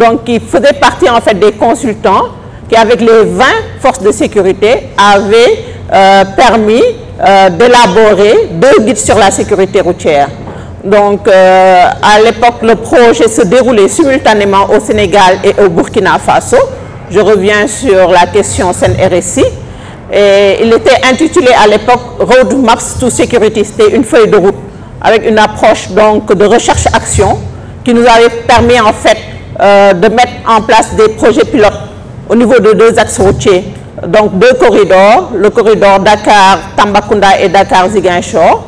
Donc qui faisait partie en fait des consultants qui avec les 20 forces de sécurité avaient permis d'élaborer 2 guides sur la sécurité routière. Donc à l'époque le projet se déroulait simultanément au Sénégal et au Burkina Faso. Je reviens sur la question CNRSI. Et il était intitulé à l'époque Road Maps to Security, c'était une feuille de route avec une approche donc de recherche-action qui nous avait permis en fait de mettre en place des projets pilotes au niveau de 2 axes routiers, donc 2 corridors, le corridor Dakar-Tambacounda et Dakar-Ziguinchor.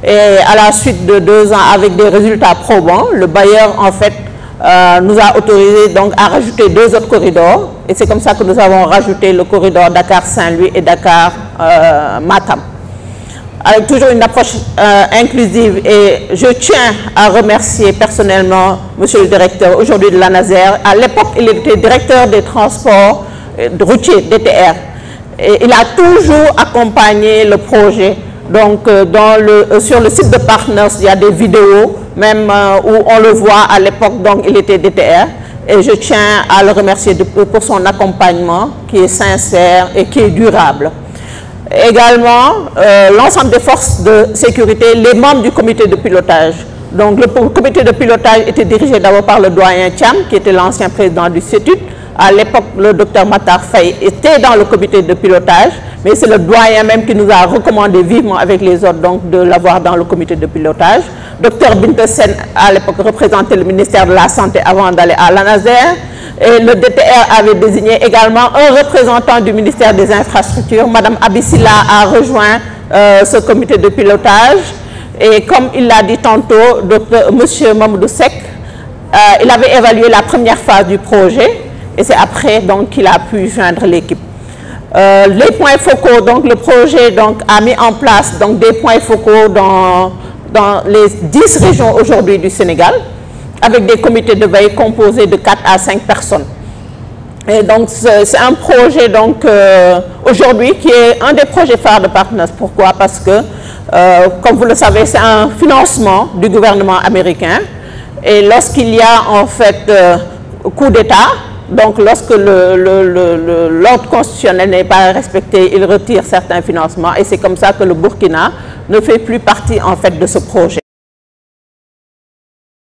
Et à la suite de 2 ans avec des résultats probants, le bailleur en fait nous a autorisé donc à rajouter 2 autres corridors et c'est comme ça que nous avons rajouté le corridor Dakar-Saint-Louis et Dakar-Matam. Avec toujours une approche inclusive et je tiens à remercier personnellement monsieur le directeur aujourd'hui de l'ANASER. À l'époque, il était directeur des transports routiers DTR et il a toujours accompagné le projet. Donc sur le site de Partners, il y a des vidéos même où on le voit à l'époque, donc il était DTR et je tiens à le remercier pour son accompagnement qui est sincère et qui est durable. Également, l'ensemble des forces de sécurité, les membres du comité de pilotage. Donc le comité de pilotage était dirigé d'abord par le doyen Thiam, qui était l'ancien président du CETUD. À l'époque, le docteur Matar Faye était dans le comité de pilotage, mais c'est le doyen même qui nous a recommandé vivement avec les autres donc, de l'avoir dans le comité de pilotage. Docteur Bintesen, à l'époque, représentait le ministère de la Santé avant d'aller à l'ANASER. Et le DTR avait désigné également un représentant du ministère des Infrastructures. Madame Abissila a rejoint ce comité de pilotage. Et comme il l'a dit tantôt, monsieur Mamoudou Seck, il avait évalué la première phase du projet. Et c'est après donc qu'il a pu joindre l'équipe. Les points focaux, donc le projet donc, a mis en place donc, des points focaux dans les 10 régions aujourd'hui du Sénégal, avec des comités de veille composés de 4 à 5 personnes. Et donc c'est un projet donc aujourd'hui qui est un des projets phares de Partners. Pourquoi? Parce que comme vous le savez, c'est un financement du gouvernement américain. Et lorsqu'il y a en fait coup d'État, donc lorsque l'ordre constitutionnel n'est pas respecté, il retire certains financements et c'est comme ça que le Burkina ne fait plus partie en fait de ce projet.